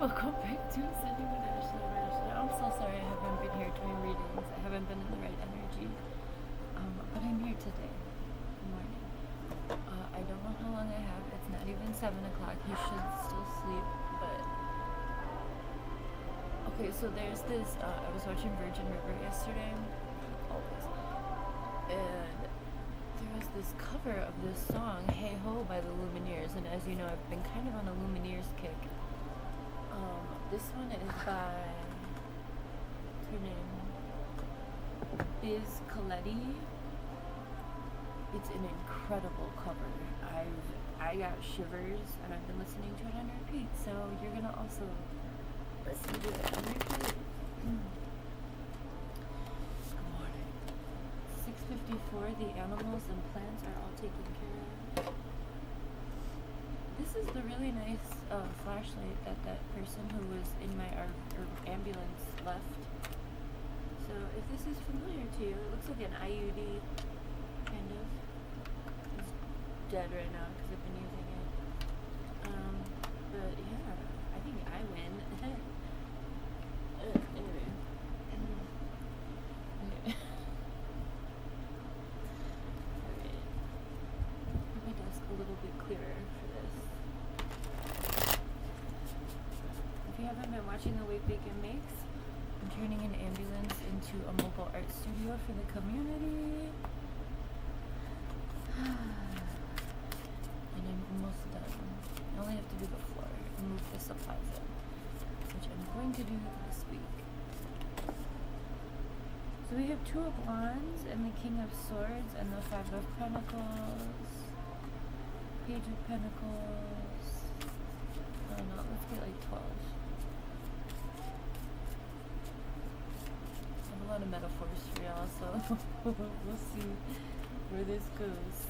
Welcome back to Sitting with Ashley. I'm so sorry I haven't been here doing readings. I haven't been in the right energy. But I'm here today. Good morning. I don't know how long I have. It's not even 7 o'clock. You should still sleep. But okay, so there's this. I was watching Virgin River yesterday. Always. And there was this cover of this song, Hey Ho by the Lumineers. And as you know, I've been kind of on a Lumineers kick. This one is by, what's her name? Biz Coletti. It's an incredible cover. I got shivers and I've been listening to it on repeat, so you're gonna also listen to it on repeat. Good morning. 6:54. The animals and plants are all taken care of. This is the really nice flashlight that person who was in my ambulance left. So if this is familiar to you, it looks like an IUD, kind of. It's dead right now because I've been using it. But yeah, I think I win. Anyway. Alright. Make my desk a little bit clearer for this. If you haven't been watching The Wake Bacon Makes, I'm turning an ambulance into a mobile art studio for the community. And I'm almost done. I only have to do the floor and move the supplies in, which I'm going to do this week. So we have Two of Wands and the King of Swords and the Five of Pentacles, Page of Pentacles. Oh no, let's get like 12. A lot of metaphors for y'all, so we'll see where this goes.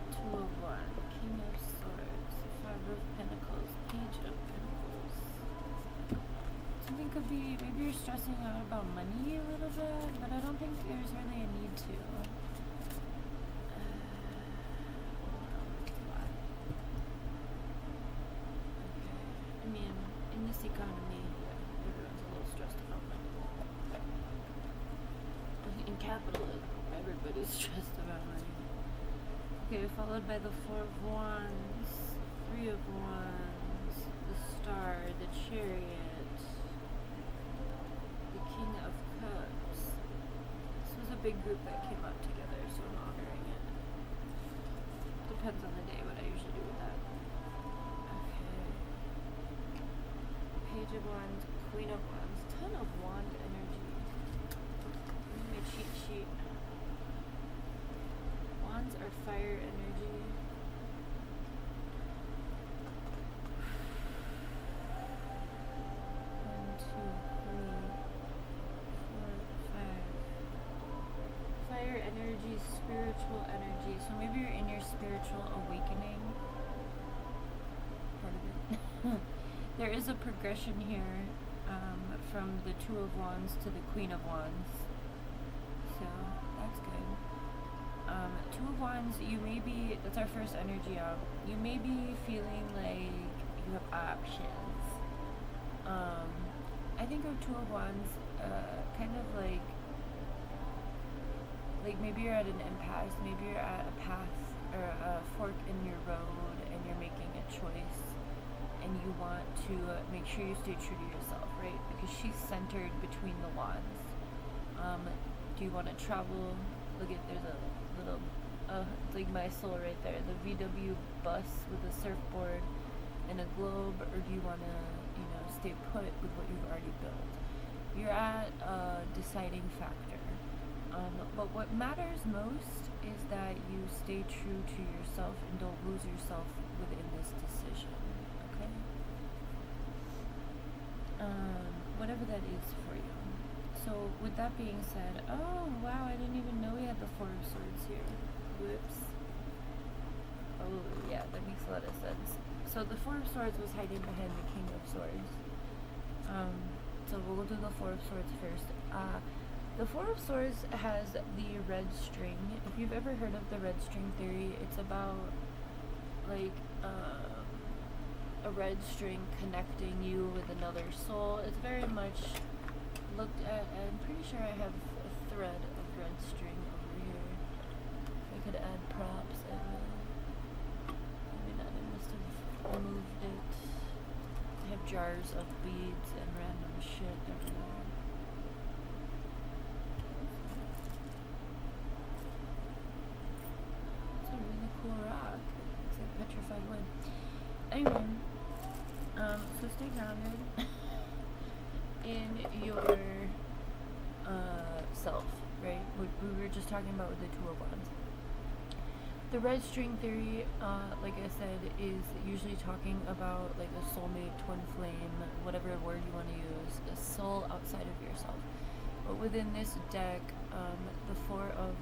Two of Wands, King of Swords, Five of Pentacles, Page of Pentacles. Something could be, maybe you're stressing out about money a little bit, but I don't think there's really a need to. Economy, everyone's a little stressed about money. In capitalism, everybody's stressed about money. Okay, followed by the Four of Wands, Three of Wands, the Star, the Chariot, the King of Cups. This was a big group that came up together, so I'm honoring it. Depends on the day what I usually do with that. Page of Wands, Queen of Wands, ton of wand energy. Where's my cheat sheet? Wands are fire energy. 1, 2, 3, 4, 5. Fire energy, spiritual energy. So maybe you're in your spiritual awakening. Part of it. There is a progression here from the Two of Wands to the Queen of Wands. So that's good. Two of Wands, you may be, that's our first energy out. You may be feeling like you have options. I think of Two of Wands kind of like maybe you're at an impasse, maybe you're at a path or a fork in your road and you're making a choice. And you want to make sure you stay true to yourself, right? Because she's centered between the wands. Do you want to travel? Look at, there's a little, like my soul right there. The VW bus with a surfboard and a globe, or do you want to, stay put with what you've already built? You're at a deciding factor. But what matters most is that you stay true to yourself and don't lose yourself within this decision. Whatever that is for you. So with that being said, oh wow, I didn't even know we had the Four of Swords here. Whoops. Oh yeah, that makes a lot of sense. So the Four of Swords was hiding behind the King of Swords. So we'll do the Four of Swords first. The Four of Swords has the red string. If you've ever heard of the red string theory, it's about like a red string connecting you with another soul. It's very much looked at. I'm pretty sure I have a thread of red string over here. If I could add props, I will. Maybe not. I must have removed it. I have jars of beads and random shit everywhere. It's a really cool rock. It's like petrified wood. Anyway, so stay grounded in your self, right? What we were just talking about with the Two of Wands. The red string theory, like I said, is usually talking about like a soulmate, twin flame, whatever word you want to use, a soul outside of yourself. But within this deck, the Four of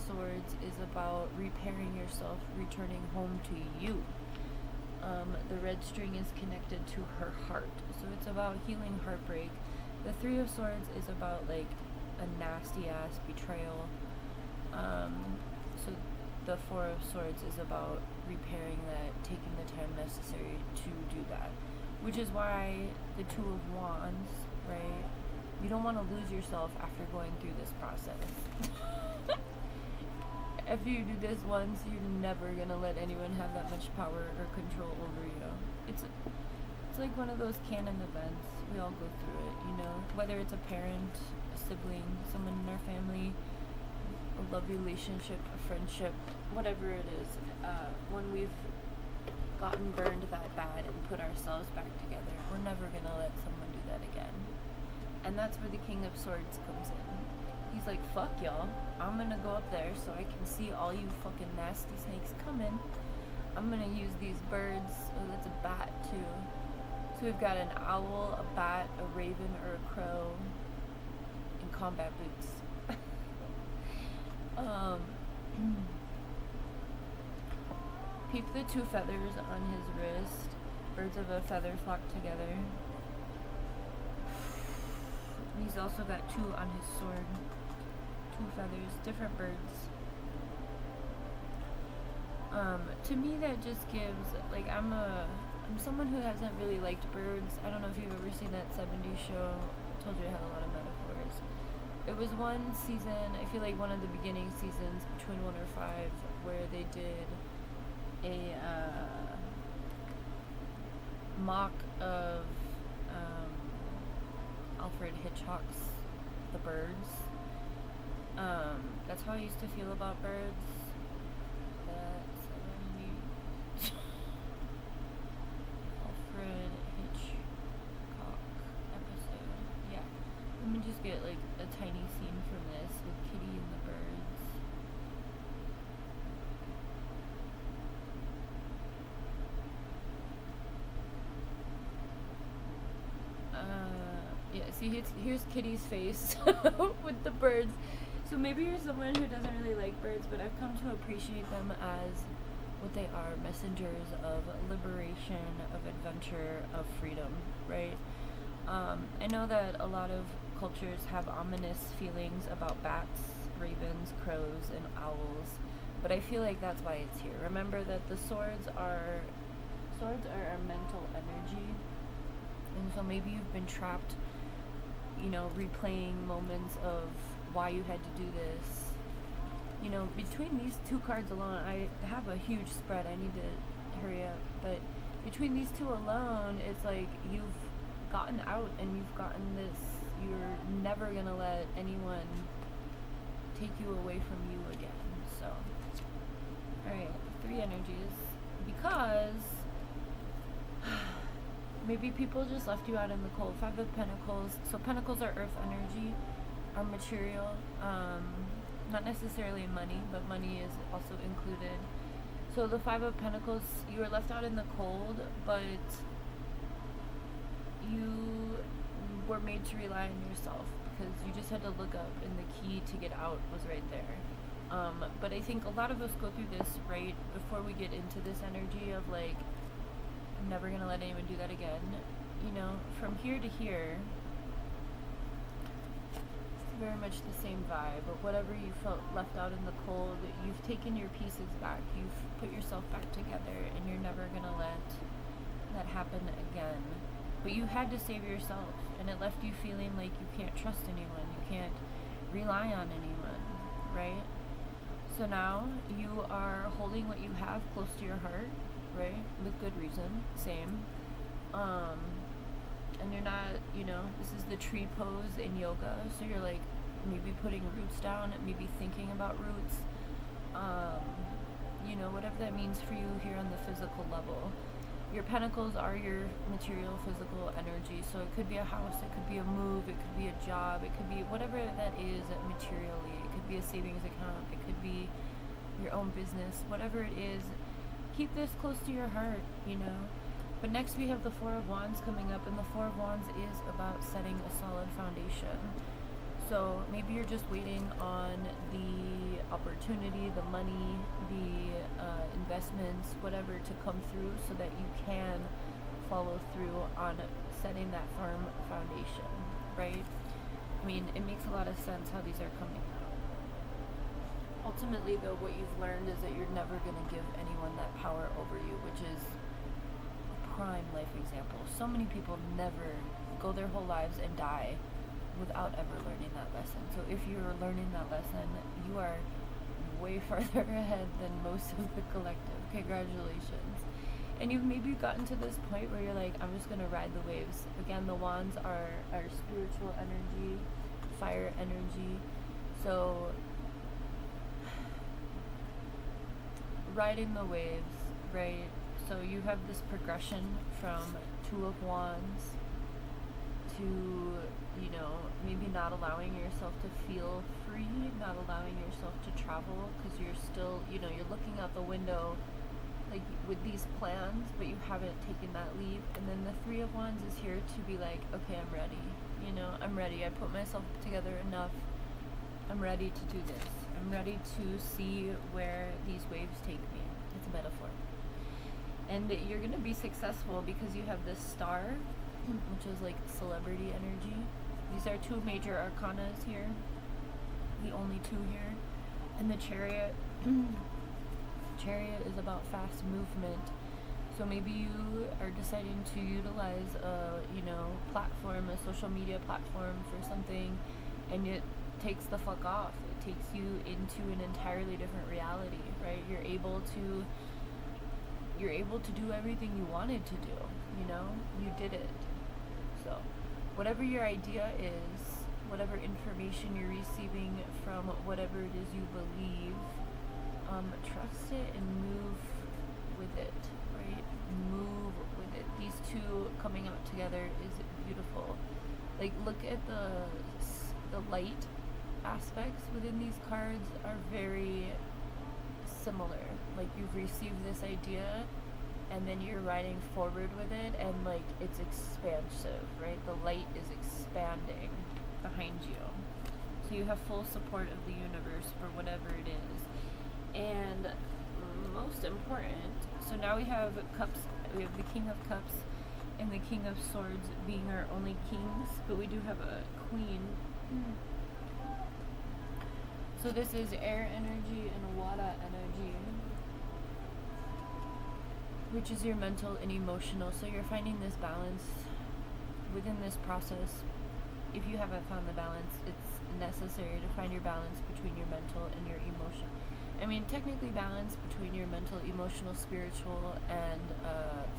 Swords is about repairing yourself, returning home to you. The red string is connected to her heart, so it's about healing heartbreak. The Three of Swords is about like a nasty ass betrayal. So the Four of Swords is about repairing that, taking the time necessary to do that, which is why the Two of Wands, right? You don't want to lose yourself after going through this process. After you do this once, you're never gonna let anyone have that much power or control over you. It's like one of those canon events. We all go through it, you know? Whether it's a parent, a sibling, someone in our family, a love relationship, a friendship, whatever it is. When we've gotten burned that bad and put ourselves back together, we're never gonna let someone do that again. And that's where the King of Swords comes in. He's like, fuck y'all, I'm gonna go up there so I can see all you fucking nasty snakes coming. I'm gonna use these birds. Oh, that's a bat too. So we've got an owl, a bat, a raven, or a crow, and combat boots. Peep the two feathers on his wrist. Birds of a feather flock together. And he's also got two on his sword. Two feathers, different birds. To me that just gives, like, I'm someone who hasn't really liked birds. I don't know if you've ever seen that 70s show. I told you it had a lot of metaphors. It was one season, I feel like one of the beginning seasons, between 1 or 5, where they did a mock of Alfred Hitchcock's The Birds. That's how I used to feel about birds. Alfred Hitchcock episode. Yeah. Let me just get like a tiny scene from this with Kitty and the birds. Yeah, see, here's Kitty's face with the birds. So maybe you're someone who doesn't really like birds, but I've come to appreciate them as what they are, messengers of liberation, of adventure, of freedom, right? I know that a lot of cultures have ominous feelings about bats, ravens, crows, and owls, but I feel like that's why it's here. Remember that the swords are our mental energy, and so maybe you've been trapped, you know, replaying moments of why you had to do this. You know, between these two cards alone, I have a huge spread. I need to hurry up. But between these two alone, it's like you've gotten out and you've gotten this. You're never going to let anyone take you away from you again. So, alright, 3 energies. Because maybe people just left you out in the cold. 5 of Pentacles. So Pentacles are earth energy, are material. Not necessarily money, but money is also included. So the 5 of Pentacles, you were left out in the cold, but you were made to rely on yourself because you just had to look up and the key to get out was right there. But I think a lot of us go through this right before we get into this energy of like, I'm never going to let anyone do that again. You know, from here to here, very much the same vibe. But whatever you felt left out in the cold, you've taken your pieces back. You've put yourself back together, and you're never gonna let that happen again. But you had to save yourself, and it left you feeling like you can't trust anyone. You can't rely on anyone, right? So now you are holding what you have close to your heart, right? With good reason. Same. And you're not, this is the tree pose in yoga. So you're like maybe putting roots down, maybe thinking about roots. Whatever that means for you here on the physical level. Your pentacles are your material, physical energy. So it could be a house, it could be a move, it could be a job, it could be whatever that is materially. It could be a savings account, it could be your own business, whatever it is. Keep this close to your heart, But next we have the Four of Wands coming up, and the Four of Wands is about setting a solid foundation. So maybe you're just waiting on the opportunity, the money, the investments, whatever to come through so that you can follow through on setting that firm foundation, right? I mean, it makes a lot of sense how these are coming out. Ultimately, though, what you've learned is that you're never going to give anyone that power over you, which is a prime life example. So many people never go their whole lives and die without ever learning that lesson. So if you're learning that lesson, you are way farther ahead than most of the collective. Congratulations. And you've maybe gotten to this point where you're like, I'm just going to ride the waves. Again, the wands are spiritual energy, fire energy. So riding the waves, right? So you have this progression from Two of Wands to, maybe not allowing yourself to feel free, not allowing yourself to travel because you're still, you're looking out the window like with these plans, but you haven't taken that leap. And then the Three of Wands is here to be like, okay, I'm ready. I'm ready. I put myself together enough. I'm ready to do this. I'm ready to see where these waves take me. It's a metaphor. And you're going to be successful because you have this star, which is like celebrity energy. These are two major arcanas here. The only two here. And the Chariot. Chariot is about fast movement. So maybe you are deciding to utilize a, platform, a social media platform for something, and it takes the fuck off. It takes you into an entirely different reality, right? You're able to do everything you wanted to do, you did it. So whatever your idea is, whatever information you're receiving from whatever it is you believe, trust it and move with it, right? Move with it. These two coming out together is beautiful. Like, look at the light aspects within these cards are very similar. Like, you've received this idea and then you're riding forward with it, and like it's expansive, right? The light is expanding behind you. So you have full support of the universe for whatever it is. And most important, so now we have cups, we have the King of Cups and the King of Swords being our only kings, but we do have a queen. So this is air energy and water energy, which is your mental and emotional. So you're finding this balance within this process. If you haven't found the balance, it's necessary to find your balance between your mental and your emotion. I mean, technically balance between your mental, emotional, spiritual, and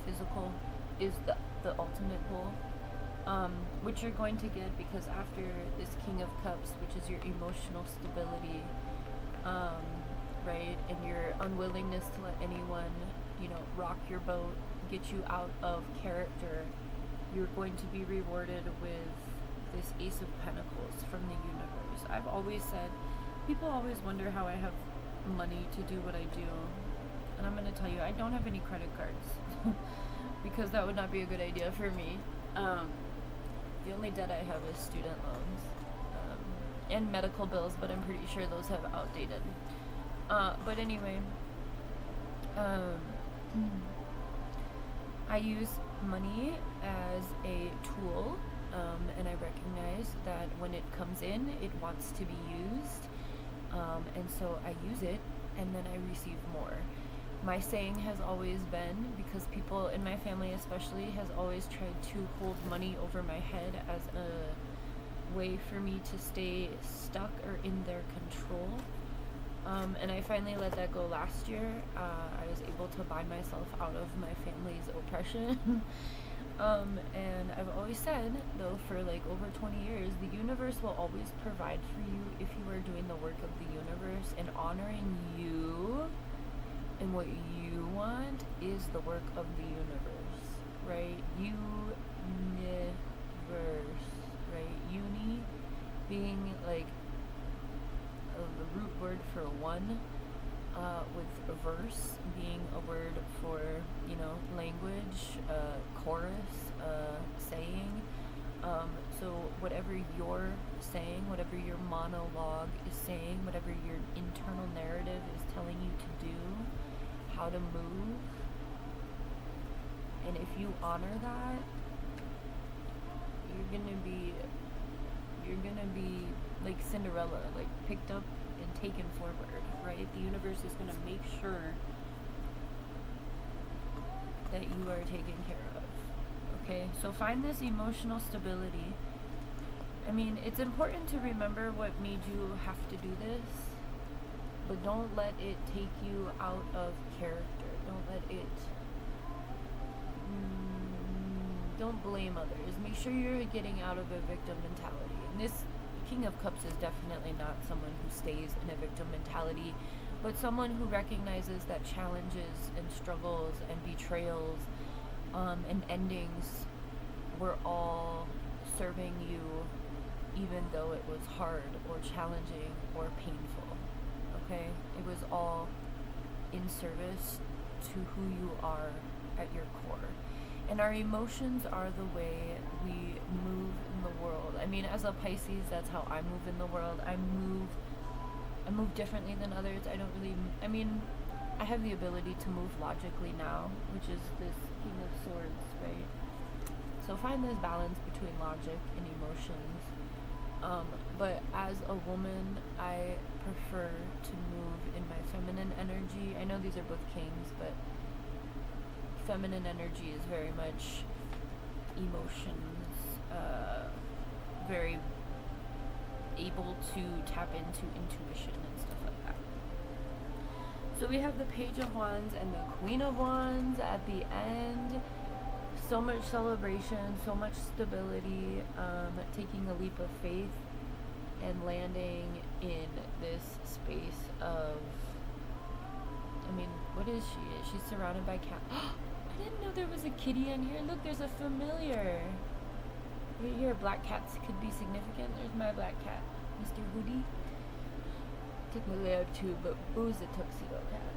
physical is the ultimate goal, which you're going to get because after this King of Cups, which is your emotional stability, right, and your unwillingness to let anyone, rock your boat, get you out of character, you're going to be rewarded with this Ace of Pentacles from the universe. I've always said, people always wonder how I have money to do what I do, and I'm going to tell you, I don't have any credit cards because that would not be a good idea for me. The only debt I have is student loans and medical bills, but I'm pretty sure those have outdated. But anyway, I use money as a tool And I recognize that when it comes in, it wants to be used. And so I use it, and then I receive more. My saying has always been, because people in my family especially has always tried to hold money over my head as a way for me to stay stuck or in their control. And I finally let that go last year. I was able to buy myself out of my family's oppression. And I've always said, though, for like over 20 years, the universe will always provide for you if you are doing the work of the universe, and honoring you and what you want is the work of the universe, right? Universe, right? Uni being like the root word for one, with verse being a word for, language, chorus, saying. So whatever you're saying, whatever your monologue is saying, whatever your internal narrative is telling you to do, how to move, and if you honor that, you're gonna be like Cinderella, like picked up and taken forward, right? The universe is going to make sure that you are taken care of. Okay, so find this emotional stability. I mean, it's important to remember what made you have to do this, but don't let it take you out of character. Don't blame others. Make sure you're getting out of a victim mentality. And this King of Cups is definitely not someone who stays in a victim mentality, but someone who recognizes that challenges and struggles and betrayals and endings were all serving you, even though it was hard or challenging or painful. Okay? It was all in service to who you are at your core. And our emotions are the way we move in the world. I mean, as a Pisces, that's how I move in the world. I move differently than others. I have the ability to move logically now, which is this King of Swords, right? So find this balance between logic and emotions. But as a woman, I prefer to move in my feminine energy. I know these are both kings, but feminine energy is very much emotions, very able to tap into intuition and stuff like that. So we have the Page of Wands and the Queen of Wands at the end. So much celebration, so much stability, taking a leap of faith and landing in this space of, what is she? She's surrounded by cats. I didn't know there was a kitty in here. Look, there's a familiar. Right here, black cats could be significant. There's my black cat, Mr. Hoodie. Technically I have two, but Boo's a tuxedo cat.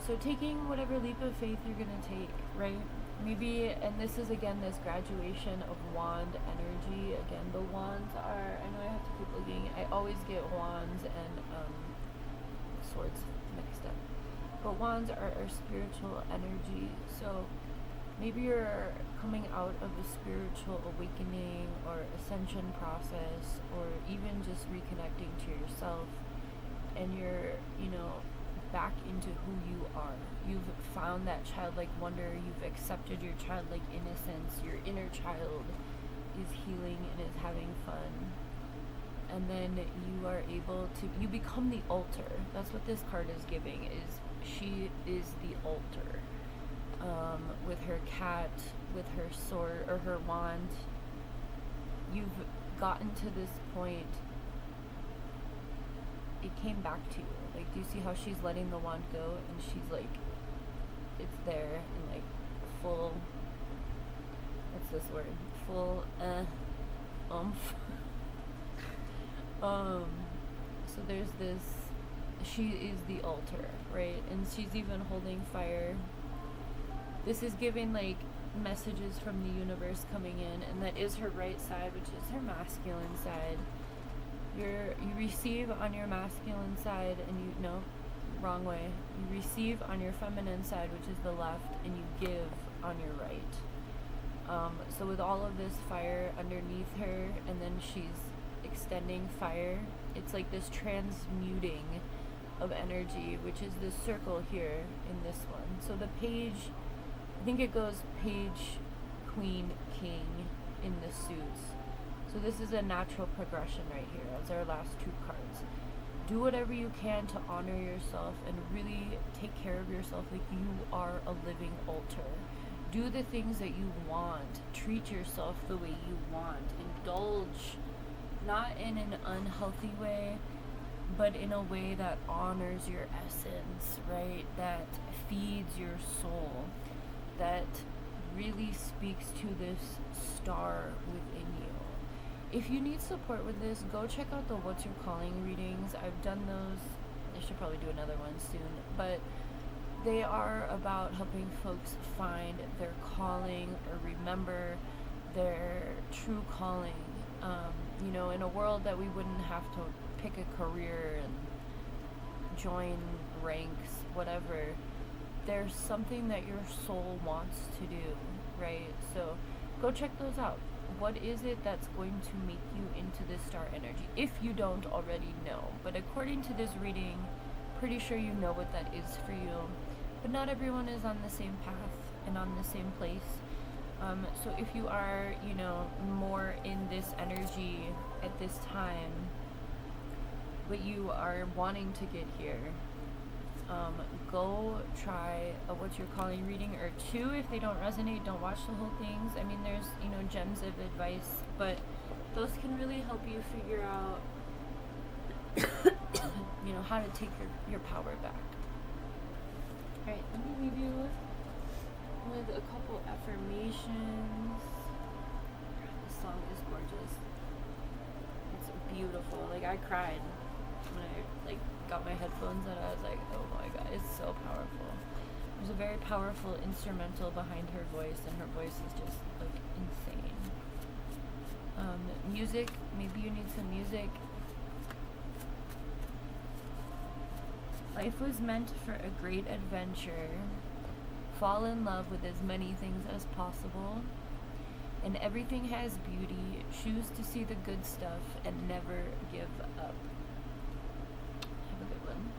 So taking whatever leap of faith you're gonna take, right? Maybe, and this is again this graduation of wand energy. Again, the wands are, I know I have to keep looking. I always get wands and swords mixed up. But wands are our spiritual energy. So maybe you're coming out of a spiritual awakening or ascension process, or even just reconnecting to yourself, and you're, back into who you are. You've found that childlike wonder, you've accepted your childlike innocence, your inner child is healing and is having fun. And then you are able to, you become the altar. That's what this card is giving, is she is the altar. With her cat, with her sword, or her wand, you've gotten to this point. It came back to you. Like, do you see how she's letting the wand go, and she's like, it's there in like full, what's this word? Full oomph. So there's this, she is the altar, right? And she's even holding fire. This is giving like messages from the universe coming in, and that is her right side, which is her masculine side. You receive on your masculine side, and wrong way. You receive on your feminine side, which is the left, and you give on your right. So with all of this fire underneath her, and then she's extending fire, it's like this transmuting of energy, which is this circle here in this one. So the page, I think it goes page, queen, king in the suits. So this is a natural progression right here as our last two cards. Do whatever you can to honor yourself and really take care of yourself like you are a living altar. Do the things that you want. Treat yourself the way you want. Indulge, not in an unhealthy way, but in a way that honors your essence, right? That feeds your soul, that really speaks to this star within you. If you need support with this, go check out the What's Your Calling readings. I've done those. I should probably do another one soon. But they are about helping folks find their calling or remember their true calling. You know, in a world that we wouldn't have to pick a career and join ranks, whatever, there's something that your soul wants to do, right? So go check those out. What is it that's going to make you into this star energy, if you don't already know? But according to this reading, pretty sure you know what that is for you. But not everyone is on the same path and on the same place. So if you are, you know, more in this energy at this time, but you are wanting to get here, go try a What's Your Calling reading or two. If they don't resonate, don't watch the whole things. I mean, there's, you know, gems of advice, but those can really help you figure out, you know, how to take your power back. Alright, let me leave you with a couple affirmations. This song is gorgeous. It's beautiful. Like, I cried when I got my headphones and I was like, oh my god, it's so powerful. There's a very powerful instrumental behind her voice, and her voice is just like insane. Music, maybe you need some music. Life was meant for a great adventure. Fall in love with as many things as possible. And everything has beauty. Choose to see the good stuff and never give up. Have a good one.